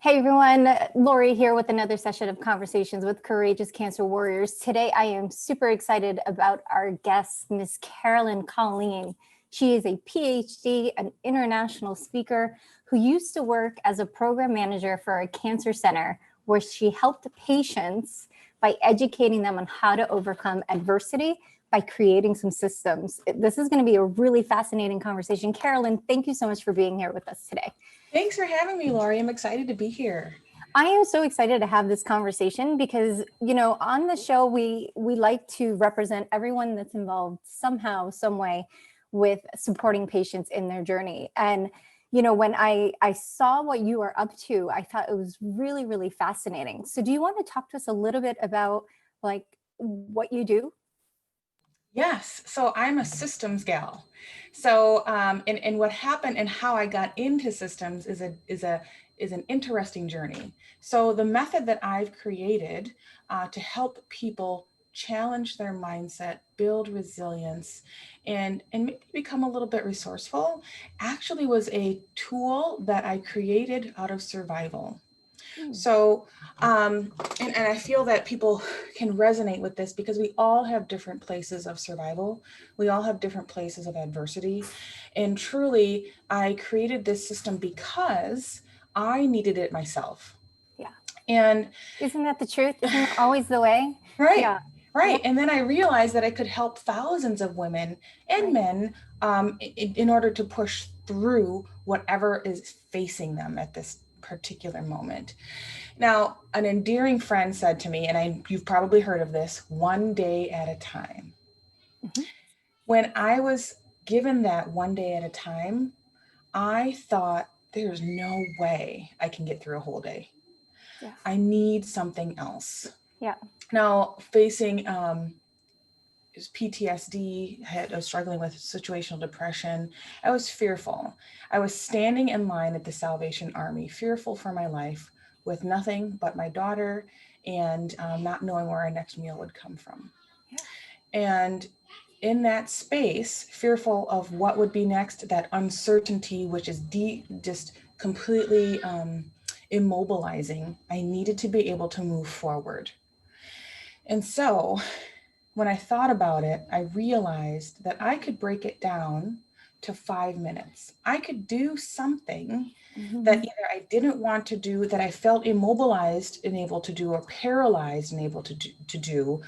Hey everyone, Lori here with another session of Conversations with Courageous Cancer Warriors. Today I am super excited about our guest, Miss Carolyn Colleen. She is a Ph.D., an international speaker who used to work as a program manager for a cancer center where she helped patients by educating them on how to overcome adversity by creating some systems. This is going to be a really fascinating conversation. Carolyn, thank you so much for being here with us today. Thanks for having me, Lori. I'm excited to be here. I am so excited to have this conversation because, on the show, we like to represent everyone that's involved somehow, some way with supporting patients in their journey. And, when I saw what you are up to, I thought it was really, really fascinating. So do you want to talk to us a little bit about what you do? Yes, so I'm a systems gal. So, and what happened and how I got into systems is an interesting journey. So the method that I've created to help people challenge their mindset, build resilience, and maybe become a little bit resourceful, actually was a tool that I created out of survival. So, and I feel that people can resonate with this because we all have different places of survival. We all have different places of adversity. And truly, I created this system because I needed it myself. Yeah. And isn't that the truth? Isn't that always the way? right. Yeah. Right. And then I realized that I could help thousands of women and men in order to push through whatever is facing them at this particular moment. Now, an endearing friend said to me, and you've probably heard of this, one day at a time. Mm-hmm. When I was given that one day at a time, I thought there's no way I can get through a whole day. Yeah. I need something else. Yeah. Now, facing PTSD, I was struggling with situational depression. I was fearful. I was standing in line at the Salvation Army, fearful for my life, with nothing but my daughter and not knowing where our next meal would come from. Yeah. And in that space, fearful of what would be next, that uncertainty, which is just completely immobilizing, I needed to be able to move forward. And so when I thought about it, I realized that I could break it down to 5 minutes. I could do something that either I didn't want to do, that I felt immobilized and able to do, or paralyzed and able to do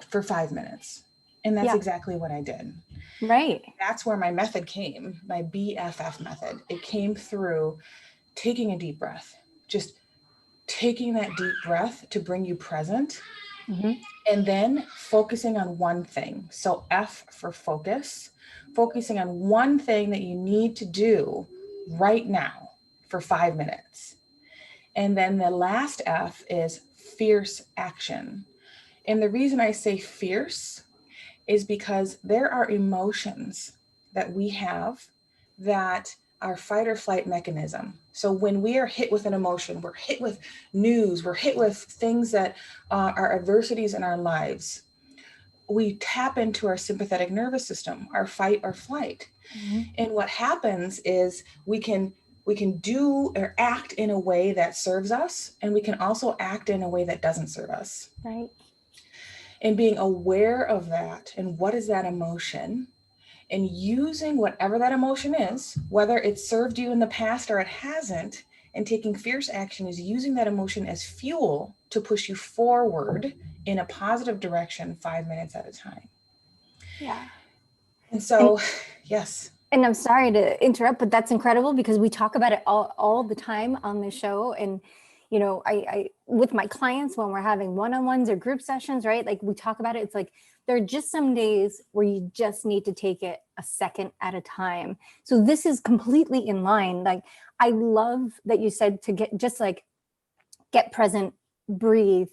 for 5 minutes. And that's exactly what I did. Right. That's where my method came, my BFF method. It came through taking a deep breath, just taking that deep breath to bring you present. Mm-hmm. And then focusing on one thing. So F for focus, focusing on one thing that you need to do right now for 5 minutes. And then the last F is fierce action. And the reason I say fierce is because there are emotions that we have that our fight or flight mechanism. So when we are hit with an emotion, we're hit with news, we're hit with things that are adversities in our lives, we tap into our sympathetic nervous system, our fight or flight. Mm-hmm. And what happens is we can do or act in a way that serves us, and we can also act in a way that doesn't serve us. Right. And being aware of that, and what is that emotion, and using whatever that emotion is, whether it served you in the past or it hasn't, and taking fierce action is using that emotion as fuel to push you forward in a positive direction 5 minutes at a time. Yeah. And so, yes. And I'm sorry to interrupt, but that's incredible because we talk about it all the time on the show. And, I with my clients, when we're having one-on-ones or group sessions, right? Like we talk about it, it's like, there are just some days where you just need to take it a second at a time. So this is completely in line. Like, I love that you said to get present, breathe,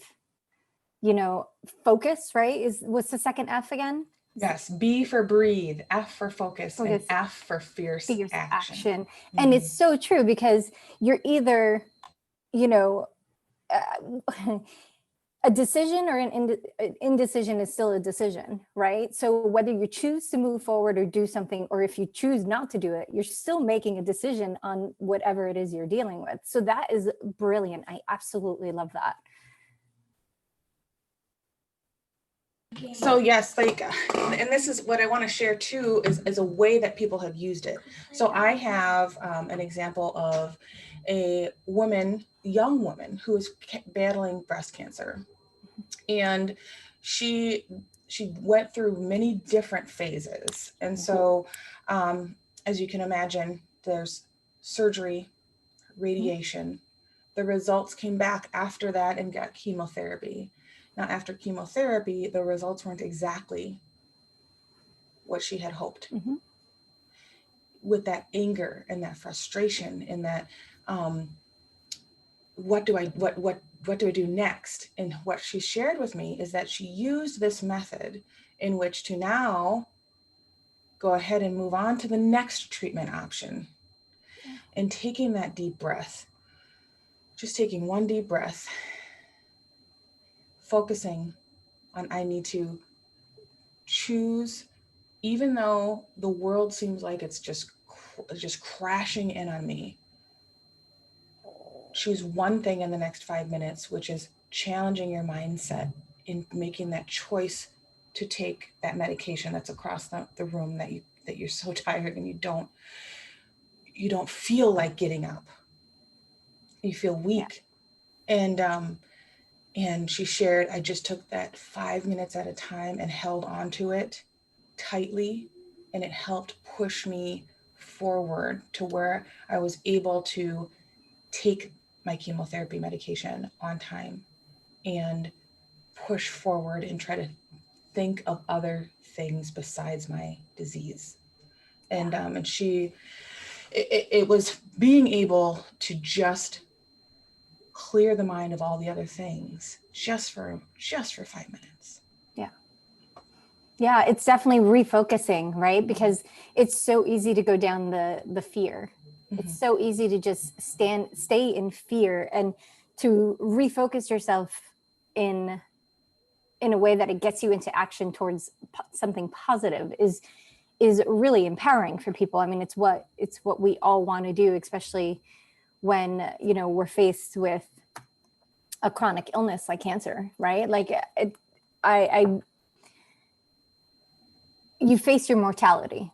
focus, right? What's the second F again? Yes, B for breathe, F for focus, and F for fierce action. Mm-hmm. And it's so true because you're either, a decision or an indecision is still a decision, right? So whether you choose to move forward or do something, or if you choose not to do it, you're still making a decision on whatever it is you're dealing with. So that is brilliant. I absolutely love that. So yes, like, and this is what I want to share too, is a way that people have used it. So I have an example of a young woman who is battling breast cancer. And she went through many different phases. And so, as you can imagine, there's surgery, radiation. The results came back after that and got chemotherapy. Now, after chemotherapy, the results weren't exactly what she had hoped. With that anger and that frustration and that, what do I do next? And what she shared with me is that she used this method in which to now go ahead and move on to the next treatment option. And taking that deep breath, just taking one deep breath, focusing on, I need to choose, even though the world seems like it's just crashing in on me, choose one thing in the next 5 minutes, which is challenging your mindset in making that choice to take that medication that's across the room that you're so tired and you don't feel like getting up. You feel weak. Yeah. And she shared, I just took that 5 minutes at a time and held on to it tightly, and it helped push me forward to where I was able to take my chemotherapy medication on time and push forward and try to think of other things besides my disease. And it was being able to just clear the mind of all the other things just for 5 minutes. Yeah, it's definitely refocusing, right? Because it's so easy to go down the fear. It's so easy to just stay in fear, and to refocus yourself in a way that it gets you into action towards something positive is really empowering for people. I mean, it's what we all want to do, especially when, we're faced with a chronic illness like cancer, right? Like you face your mortality,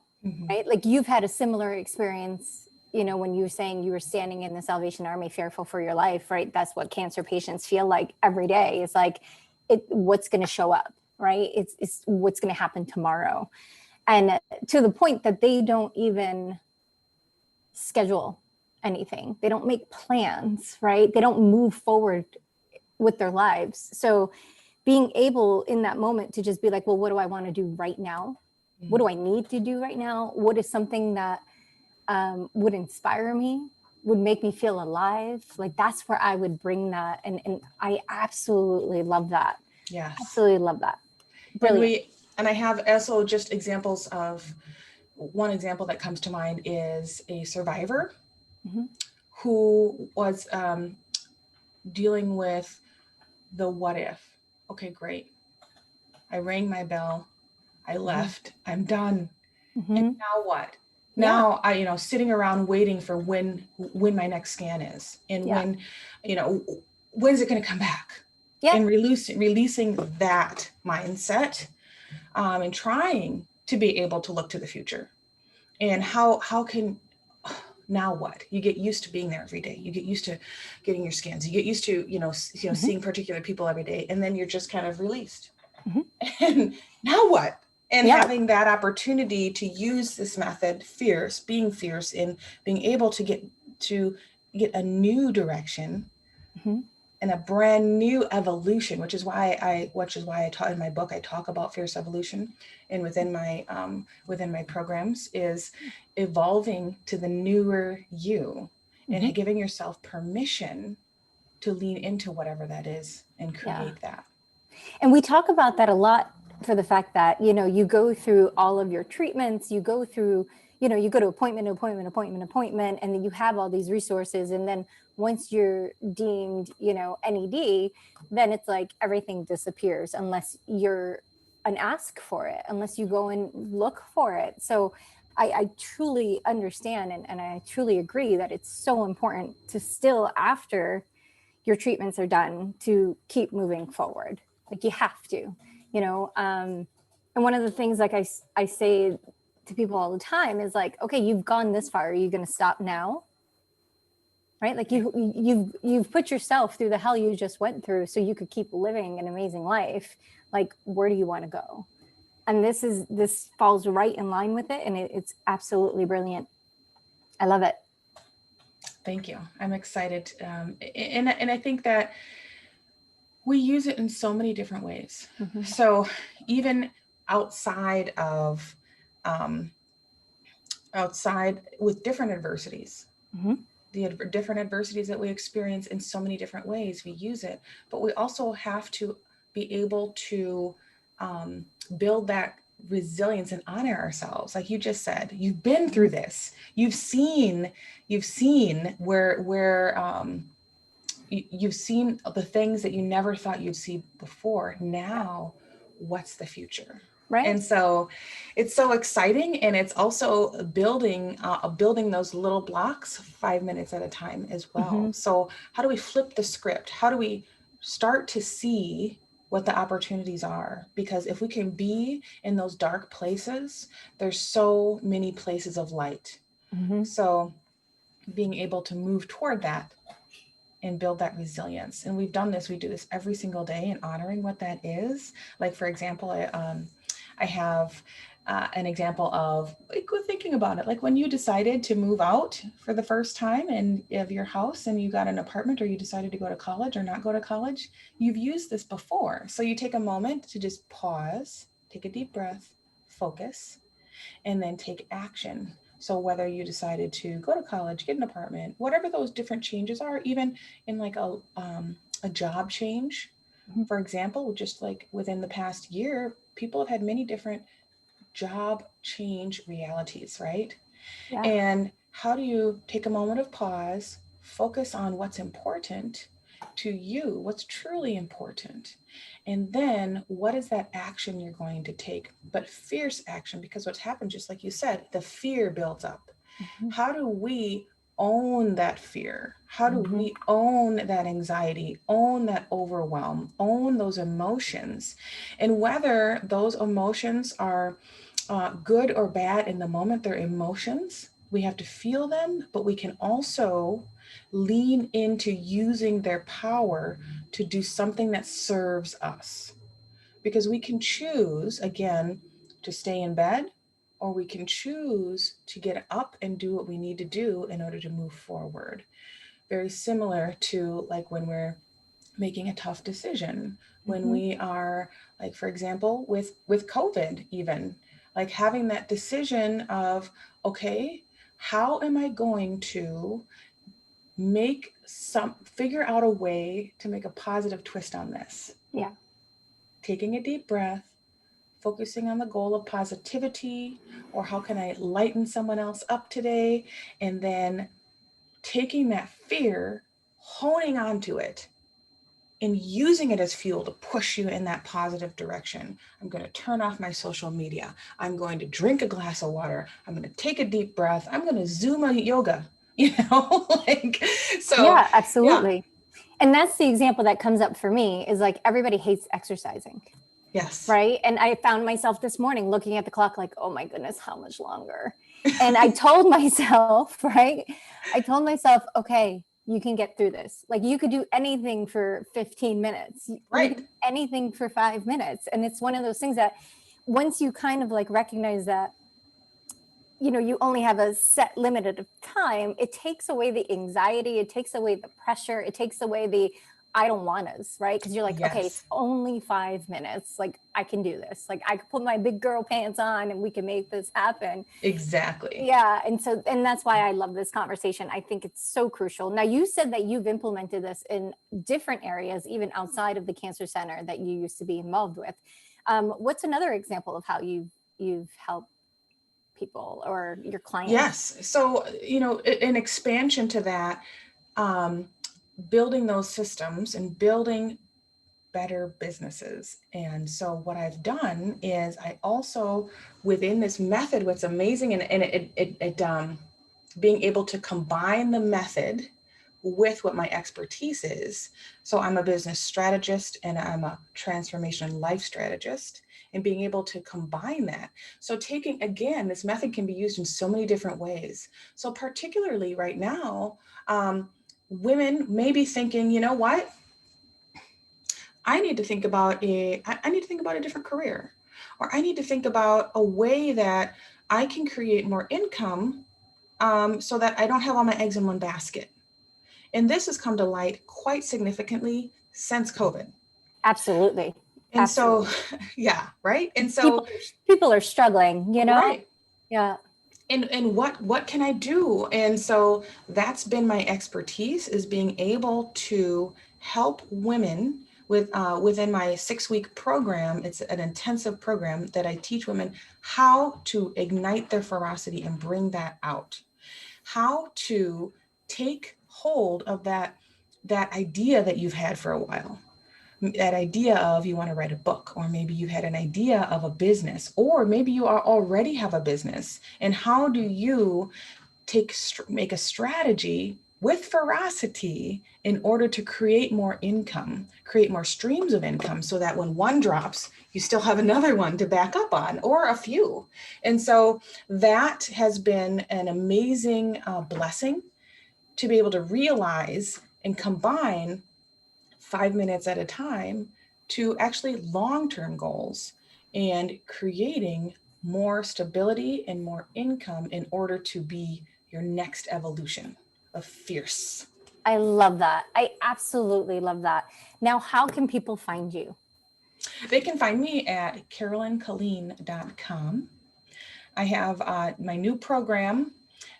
right? Like you've had a similar experience, when you were saying you were standing in the Salvation Army fearful for your life, right? That's what cancer patients feel like every day. It's like, what's going to show up, right? It's what's going to happen tomorrow. And to the point that they don't even schedule anything. They don't make plans, right? They don't move forward with their lives. So being able in that moment to just be like, well, what do I want to do right now? What do I need to do right now? What is something that would inspire me, would make me feel alive? Like that's where I would bring that. And I absolutely love that. Yes. Absolutely love that. Brilliant. And I have also just examples of, one example that comes to mind is a survivor who was dealing with the what if. Okay, great. I rang my bell. I left. I'm done. And now what? Now I, sitting around waiting for when my next scan is, and when, when's it going to come back? Yeah. And releasing that mindset, and trying to be able to look to the future. And how can, now what? You get used to being there every day. You get used to getting your scans. You get used to, seeing particular people every day, and then you're just kind of released. And now what? And having that opportunity to use this method, being fierce in being able to get a new direction and a brand new evolution, which is why I taught in my book, I talk about fierce evolution, and within my programs is evolving to the newer you, and giving yourself permission to lean into whatever that is and create that. And we talk about that a lot, for the fact that, you go through all of your treatments, you go through, you go to appointment, and then you have all these resources. And then once you're deemed, NED, then it's like everything disappears unless you're an ask for it, unless you go and look for it. So I truly understand and I truly agree that it's so important to still, after your treatments are done, to keep moving forward. Like you have to, and one of the things like I say to people all the time is like, okay, you've gone this far. Are you going to stop now? Right? Like you've put yourself through the hell you just went through so you could keep living an amazing life. Like, where do you want to go? And this falls right in line with it. And it's absolutely brilliant. I love it. Thank you. I'm excited. And I think that we use it in so many different ways. Mm-hmm. So even outside with different adversities, mm-hmm. the different adversities that we experience in so many different ways, we use it, but we also have to be able to build that resilience and honor ourselves. Like you just said, you've been through this, you've seen where you've seen the things that you never thought you'd see before. Now, what's the future? Right. And so it's so exciting. And it's also building those little blocks 5 minutes at a time as well. Mm-hmm. So how do we flip the script? How do we start to see what the opportunities are? Because if we can be in those dark places, there's so many places of light. Mm-hmm. So being able to move toward that and build that resilience. And we do this every single day, and honoring what that is. Like, for example, I have an example of like, thinking about it. Like when you decided to move out for the first time of your house and you got an apartment, or you decided to go to college or not go to college, you've used this before. So you take a moment to just pause, take a deep breath, focus, and then take action. So whether you decided to go to college, get an apartment, whatever those different changes are, even in like a job change, mm-hmm. for example, just like within the past year, people have had many different job change realities, right? Yeah. And how do you take a moment of pause, focus on what's important to you, what's truly important, and then what is that action you're going to take? But fierce action, because what's happened, just like you said, the fear builds up. Mm-hmm. How do we own that fear? How do mm-hmm. we own that anxiety, own that overwhelm, own those emotions? And whether those emotions are good or bad in the moment, they're emotions. We have to feel them, but we can also lean into using their power to do something that serves us. Because we can choose, again, to stay in bed, or we can choose to get up and do what we need to do in order to move forward. Very similar to like when we're making a tough decision, when mm-hmm. we are, like, for example, with COVID, even like having that decision of, okay, how am I going to figure out a way to make a positive twist on this? Yeah. Taking a deep breath, focusing on the goal of positivity, or how can I lighten someone else up today? And then taking that fear, honing onto it, and using it as fuel to push you in that positive direction. I'm going to turn off my social media. I'm going to drink a glass of water. I'm going to take a deep breath. I'm going to Zoom a yoga, so. Yeah, absolutely. Yeah. And that's the example that comes up for me is like, everybody hates exercising. Yes. Right. And I found myself this morning looking at the clock, like, oh my goodness, how much longer? And I told myself, okay, you can get through this. Like, you could do anything for 15 minutes, right? You could do anything for 5 minutes. And it's one of those things that once you kind of like recognize that, you only have a set limited time, it takes away the anxiety, it takes away the pressure, it takes away the I don't want us, right? Because you're like, yes. Okay, it's only 5 minutes. Like, I can do this. Like, I can put my big girl pants on and we can make this happen. Exactly. Yeah. And that's why I love this conversation. I think it's so crucial. Now, you said that you've implemented this in different areas, even outside of the cancer center that you used to be involved with. What's another example of how you've helped people or your clients? Yes. So, an expansion to that, building those systems and building better businesses. And so what I've done is I also, within this method, what's amazing and it being able to combine the method with what my expertise is. So I'm a business strategist and I'm a transformation life strategist, and being able to combine that. So taking, again, this method can be used in so many different ways. So particularly right now, women may be thinking, you know what? I need to think about a different career, or I need to think about a way that I can create more income, so that I don't have all my eggs in one basket. And this has come to light quite significantly since COVID. Absolutely. And Absolutely. so, yeah, right. And so, people are struggling, right. Yeah. And what can I do? And so that's been my expertise, is being able to help women with within my 6-week program. It's an intensive program that I teach women how to ignite their ferocity and bring that out, how to take hold of that idea that you've had for a while, that idea of you want to write a book, or maybe you had an idea of a business, or maybe you already have a business. And how do you make a strategy with ferocity in order to create more income, create more streams of income, so that when one drops, you still have another one to back up on, or a few. And so that has been an amazing blessing, to be able to realize and combine 5 minutes at a time to actually long-term goals, and creating more stability and more income in order to be your next evolution of fierce. I love that. I absolutely love that. Now, how can people find you? They can find me at carolyncolleen.com. I have my new program,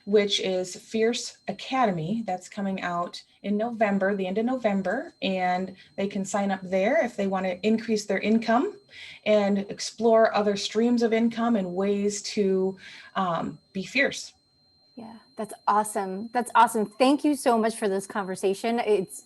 which is Fierce Academy. That's coming out in November, the end of November. And they can sign up there if they want to increase their income and explore other streams of income and ways to be fierce. Yeah, that's awesome. That's awesome. Thank you so much for this conversation. It's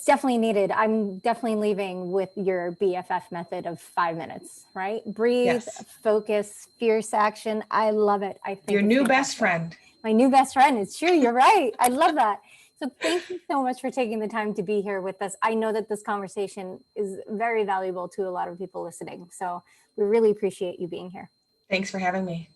definitely needed. I'm definitely leaving with your BFF method of 5 minutes, right? Breathe, Yes. focus, fierce action. I love it. I think Your it's new fantastic. best friend. My new best friend. It's true. You're right. I love that. So thank you so much for taking the time to be here with us. I know that this conversation is very valuable to a lot of people listening. So we really appreciate you being here. Thanks for having me.